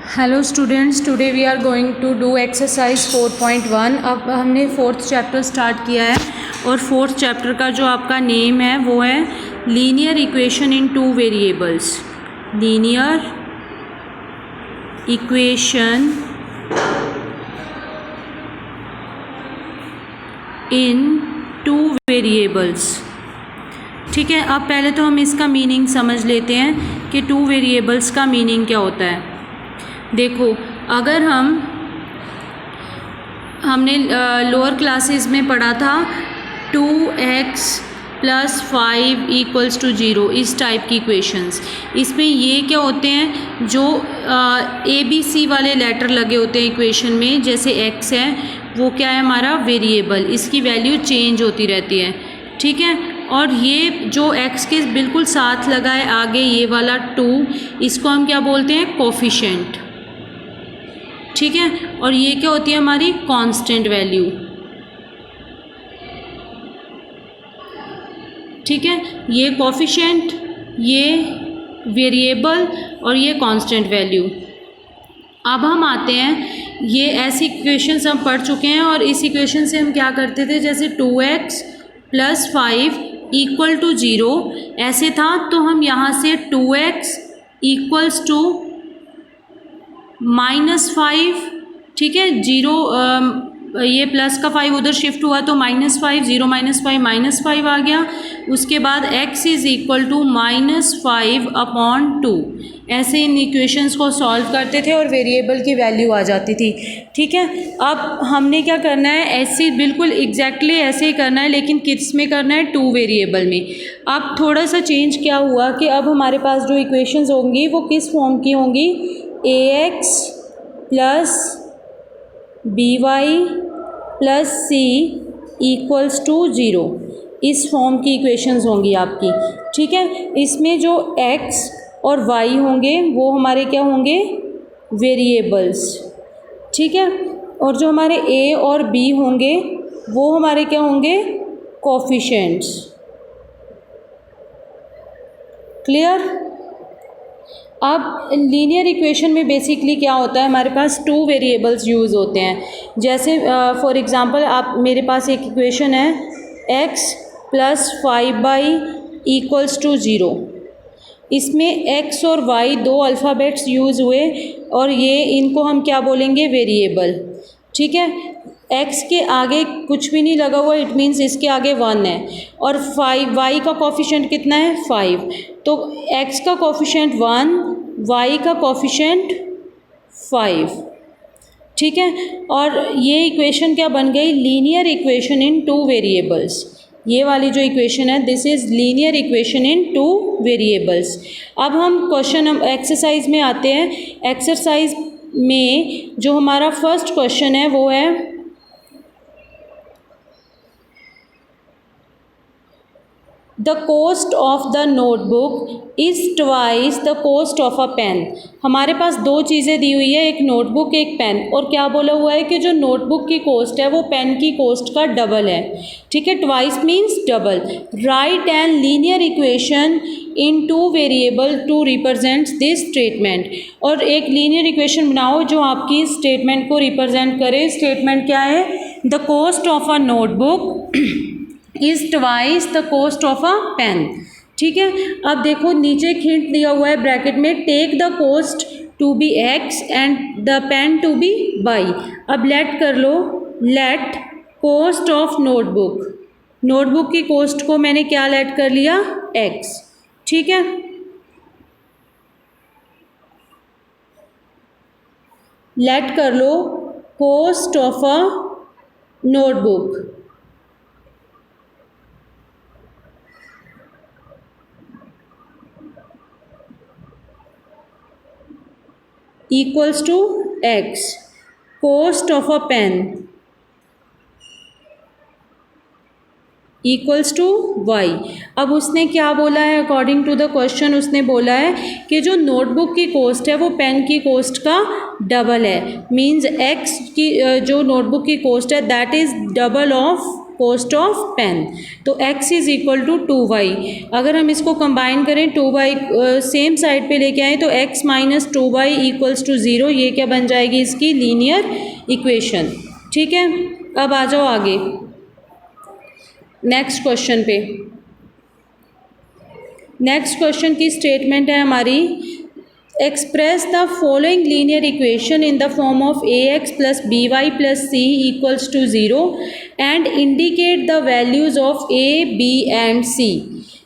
Hello students, today we are going to do exercise 4.1। अब हमने fourth chapter start किया है और फोर्थ चैप्टर का जो आपका नेम है वो है linear equation in two variables. Linear equation in two variables. ठीक है, अब पहले तो हम इसका मीनिंग समझ लेते हैं कि टू वेरिएबल्स का मीनिंग क्या होता है। देखो, अगर हमने लोअर क्लासेस में पढ़ा था 2x + 5 = 0, इस टाइप की इक्वेशंस। इसमें ये क्या होते हैं, जो ABC वाले लेटर लगे होते हैं इक्वेशन में, जैसे x है वो क्या है हमारा वेरिएबल, इसकी वैल्यू चेंज होती रहती है। ठीक है, और ये जो x के बिल्कुल साथ लगा है आगे ये वाला 2, इसको हम क्या बोलते हैं, कोफिशिएंट। ठीक है, और ये क्या होती है हमारी कांस्टेंट वैल्यू। ठीक है, ये कोफिशिएंट, ये वेरिएबल और ये कांस्टेंट वैल्यू। अब हम आते हैं, ये ऐसी इक्वेशंस हम पढ़ चुके हैं और इस इक्वेशन से हम क्या करते थे, जैसे 2x + 5 = 0 ऐसे था, तो हम यहाँ से 2x = -5, ठीक है, 0 ये प्लस का 5 उधर शिफ्ट हुआ तो -5, 0 - 5 आ गया। उसके बाद x = -5/2। ऐसे इन इक्वेशंस को सॉल्व करते थे और वेरिएबल की वैल्यू आ जाती थी। ठीक है, अब हमने क्या करना है, ऐसे बिल्कुल एग्जैक्टली ऐसे ही करना है, लेकिन किस में करना है, टू वेरिएबल में। अब थोड़ा सा चेंज क्या हुआ कि अब हमारे पास जो इक्वेशंस होंगी वो किस फॉर्म की होंगी, ax + by + c = 0, इस फॉर्म की इक्वेशंस होंगी आपकी। ठीक है, इसमें जो x और y होंगे वो हमारे क्या होंगे, वेरिएबल्स। ठीक है, और जो हमारे a और b होंगे वो हमारे क्या होंगे, कोफिशिएंट्स। क्लियर। अब लीनियर इक्वेशन में बेसिकली क्या होता है, हमारे पास टू वेरिएबल्स यूज़ होते हैं। जैसे फॉर एग्जांपल आप मेरे पास एक इक्वेशन है x + 5y = 0। इसमें x और y दो अल्फ़ाबेट्स यूज़ हुए और ये इनको हम क्या बोलेंगे, वेरिएबल। ठीक है, x के आगे कुछ भी नहीं लगा हुआ, इट मीन्स इसके आगे 1 है, और 5 y का कोफिशिएंट कितना है, 5। तो x का कोफिशिएंट 1, y का कोफिशिएंट 5। ठीक है, और ये इक्वेशन क्या बन गई, linear equation in two variables. ये वाली जो इक्वेशन है, this is linear equation in two variables. अब हम एक्सरसाइज में आते हैं। एक्सरसाइज में जो हमारा फर्स्ट क्वेश्चन है वो है, the cost of the notebook is twice the cost of a pen. हमारे पास दो चीज़ें दी हुई है, एक नोटबुक एक पेन, और क्या बोला हुआ है कि जो नोटबुक की कॉस्ट है वो पेन की कॉस्ट का डबल है। ठीक है, twice means double. Write an linear equation in two variable to represent this statement. और एक लीनियर इक्वेशन बनाओ जो आपकी स्टेटमेंट को रिप्रेजेंट करे। स्टेटमेंट क्या है, the cost of a notebook is twice the cost of a pen. ठीक है, अब देखो नीचे एक हिंट दिया हुआ है ब्रैकेट में, take the cost to be x and the pen to be y। अब लेट कर लो, let cost of notebook, notebook की कॉस्ट को मैंने क्या लेट कर लिया, x। ठीक है, लेट कर low cost of a notebook = x, cost of a pen = y। अब उसने क्या बोला है, अकॉर्डिंग टू द क्वेश्चन उसने बोला है कि जो नोटबुक की कॉस्ट है वो पेन की कॉस्ट का डबल है। मीन्स x की जो नोटबुक की कॉस्ट है that is double of cost of pen. तो x is equal to 2y। अगर हम इसको कंबाइन करें 2y सेम साइड पे लेके आए तो x minus 2y equals to 0। ये क्या बन जाएगी इसकी लीनियर इक्वेशन। ठीक है, अब आ जाओ आगे नेक्स्ट क्वेश्चन पे। नेक्स्ट क्वेश्चन की स्टेटमेंट है हमारी, express the following linear equation in the form of ax plus by plus c equals to 0 and indicate the values of a b and c।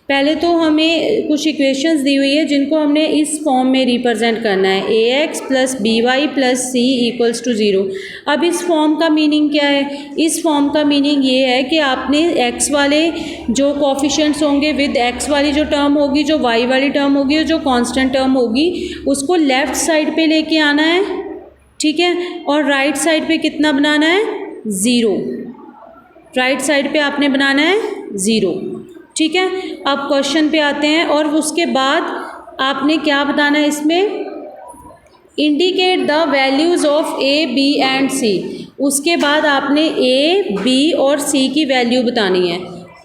पहले तो हमें कुछ इक्वेशंस दी हुई है जिनको हमने इस फॉर्म में रिप्रेजेंट करना है, ax plus by plus c equals to 0। अब इस फॉर्म का मीनिंग क्या है? इस फॉर्म का मीनिंग ये है कि आपने x वाले जो कोफिशिएंट्स होंगे विद x वाली जो टर्म होगी, जो y वाली टर्म होगी और जो कांस्टेंट टर्म होगी, उसको लेफ़्ट साइड पे लेके आना है। ठीक है, और राइट साइड पे कितना बनाना है? 0। राइट साइड पे आपने बनाना है 0। ठीक है, अब क्वेश्चन पे आते हैं और उसके बाद आपने क्या बताना है इसमें? Indicate the values of a b and c। उसके बाद आपने a b और c की वैल्यू बतानी है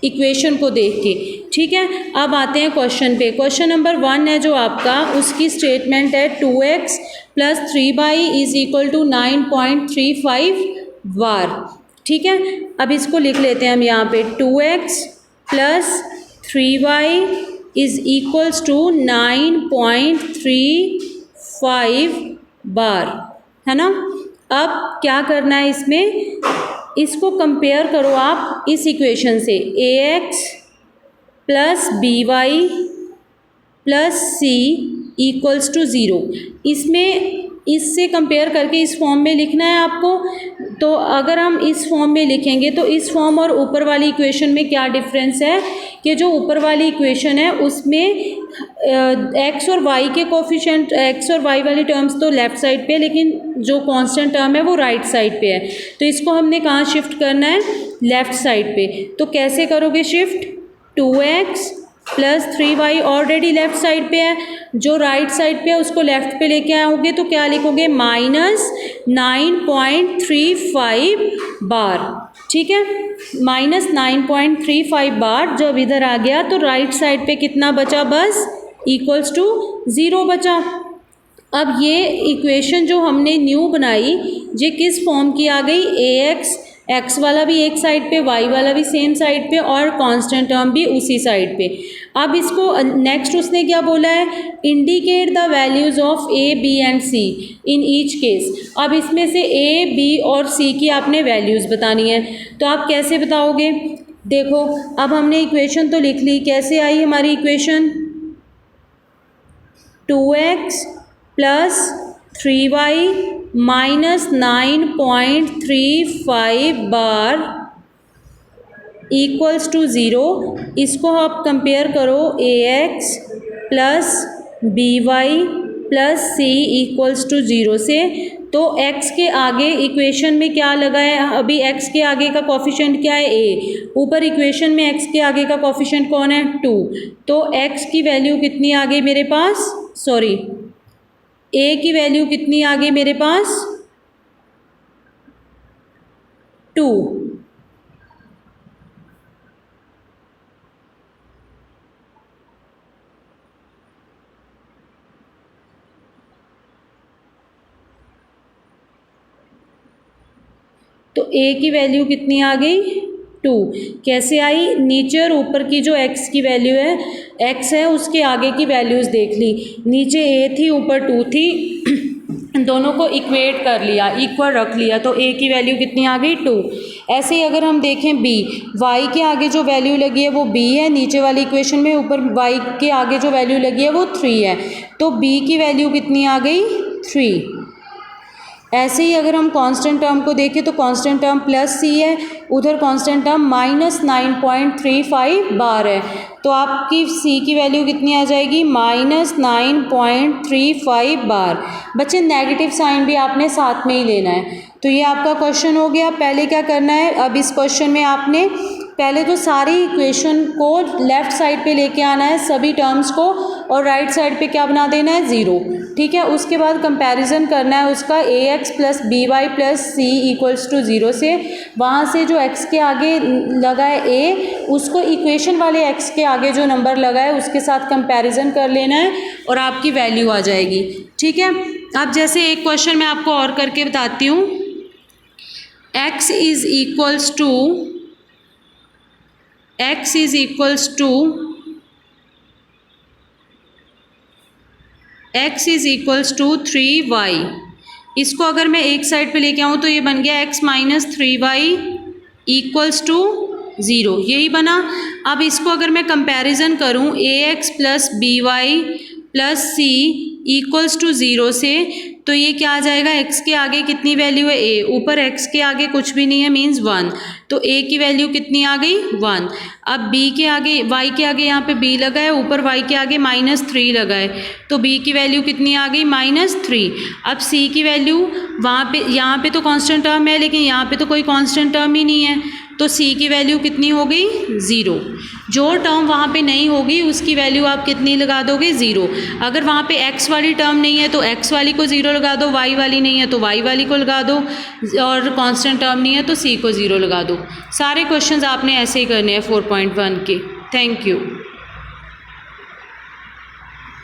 इक्वेशन को देख के। ठीक है, अब आते हैं क्वेश्चन पे। क्वेश्चन नंबर 1 है जो आपका, उसकी स्टेटमेंट है 2x plus 3y is equal to 9.35 बार। ठीक है, अब इसको लिख लेते हैं हम यहाँ पे, 2x plus 3y is equals to 9.35 बार, है ना। अब क्या करना है इसमें? इसको कंपेयर करो आप इस इक्वेशन से, ax plus by plus c equals to 0। इसमें इससे कंपेयर करके इस फॉर्म में लिखना है आपको। तो अगर हम इस फॉर्म में लिखेंगे तो इस फॉर्म और ऊपर वाली इक्वेशन में क्या डिफरेंस है कि जो ऊपर वाली इक्वेशन है उसमें x और y के कोफिशिएंट, x और y वाली टर्म्स तो लेफ़्ट साइड पे है, लेकिन जो कांस्टेंट टर्म है वो राइट साइड पे है। तो इसको हमने कहाँ शिफ्ट करना है? लेफ़्ट साइड पे। तो कैसे करोगे shift? 2x plus 3y already left side पे है, जो राइट साइड पे है उसको लेफ़्ट पे लेके आओगे तो क्या लिखोगे? माइनस 9.35 बार। ठीक है, माइनस 9.35 बार जब इधर आ गया तो राइट साइड पे कितना बचा? बस इक्वल्स टू 0 बचा। अब ये इक्वेशन जो हमने न्यू बनाई, ये किस फॉर्म की आ गई? ax, x वाला भी एक साइड पे, y वाला भी सेम साइड पे और कांस्टेंट टर्म भी उसी साइड पे। अब इसको नेक्स्ट उसने क्या बोला है? Indicate the values of a b and c in each case. अब इसमें से a b और c की आपने वैल्यूज़ बतानी है। तो आप कैसे बताओगे? देखो, अब हमने इक्वेशन तो लिख ली, कैसे आई हमारी equation? 2x plus 3y minus 9.35 बार इक्वल्स टू 0। इसको आप कंपेयर करो ax plus by plus c equals to 0 से। तो x के आगे इक्वेशन में क्या लगा है? अभी x के आगे का कोफिशिएंट क्या है? a। ऊपर इक्वेशन में x के आगे का कोफिशिएंट कौन है? 2। तो x की वैल्यू कितनी आ गई मेरे पास? सॉरी, a की वैल्यू कितनी आ गई मेरे पास? 2। तो a की वैल्यू कितनी आ गई? 2। कैसे आई? नीचे और ऊपर की जो x की वैल्यू है, x है, उसके आगे की वैल्यूज़ देख ली। नीचे a थी, ऊपर 2 थी, दोनों को इक्वेट कर लिया, इक्वल रख लिया, तो a की वैल्यू कितनी आ गई? 2। ऐसे ही अगर हम देखें b, y के आगे जो वैल्यू लगी है वो b है नीचे वाली इक्वेशन में, ऊपर y के आगे जो वैल्यू लगी है वो 3 है, तो b की वैल्यू कितनी आ गई? 3। ऐसे ही अगर हम कांस्टेंट टर्म को देखें तो कांस्टेंट टर्म प्लस c है, उधर कांस्टेंट टर्म माइनस 9.35 बार है, तो आपकी c की वैल्यू कितनी आ जाएगी? माइनस 9.35 बार। बच्चे नेगेटिव साइन भी आपने साथ में ही लेना है। तो ये आपका क्वेश्चन हो गया। पहले क्या करना है? अब इस क्वेश्चन में आपने पहले तो सारी इक्वेशन को लेफ़्ट साइड पे लेके आना है, सभी टर्म्स को, और राइट साइड पे क्या बना देना है? 0। ठीक है। उसके बाद कंपैरिजन करना है उसका ax plus B Y plus C equals to 0 से। वहाँ से जो x के आगे लगा है a, उसको इक्वेशन वाले x के आगे जो नंबर लगा है उसके साथ कंपैरिजन कर लेना है और आपकी वैल्यू आ जाएगी। ठीक है। अब जैसे एक क्वेश्चन मैं आपको और करके बताती हूँ। x is equals to 3y। इसको अगर मैं एक साइड पे लेके आऊँ तो ये बन गया x minus 3y equals to 0, यही बना। अब इसको अगर मैं कंपैरिजन करूँ ax plus B Y plus C equals to 0 से, तो ये क्या आ जाएगा, x के आगे कितनी वैल्यू है a, ऊपर x के आगे कुछ भी नहीं है मीन्स 1, तो a की वैल्यू कितनी आ गई 1। अब b के आगे y के आगे यहाँ पे b लगा है, ऊपर y के आगे -3 लगा है, तो b की वैल्यू कितनी आ गई -3। अब c की वैल्यू वहाँ पे, यहाँ पे तो कांस्टेंट टर्म है लेकिन यहाँ पे तो कोई कांस्टेंट टर्म ही नहीं है, तो c की वैल्यू कितनी हो गई 0। जो टर्म वहाँ पे नहीं होगी उसकी वैल्यू आप कितनी लगा दोगे 0। अगर वहाँ पे x वाली टर्म नहीं है तो x वाली को 0 लगा दो, y वाली नहीं है तो y वाली को लगा दो, और कांस्टेंट टर्म नहीं है तो c को 0 लगा दो। सारे क्वेश्चंस आपने ऐसे ही करने हैं 4.1 के। Thank you.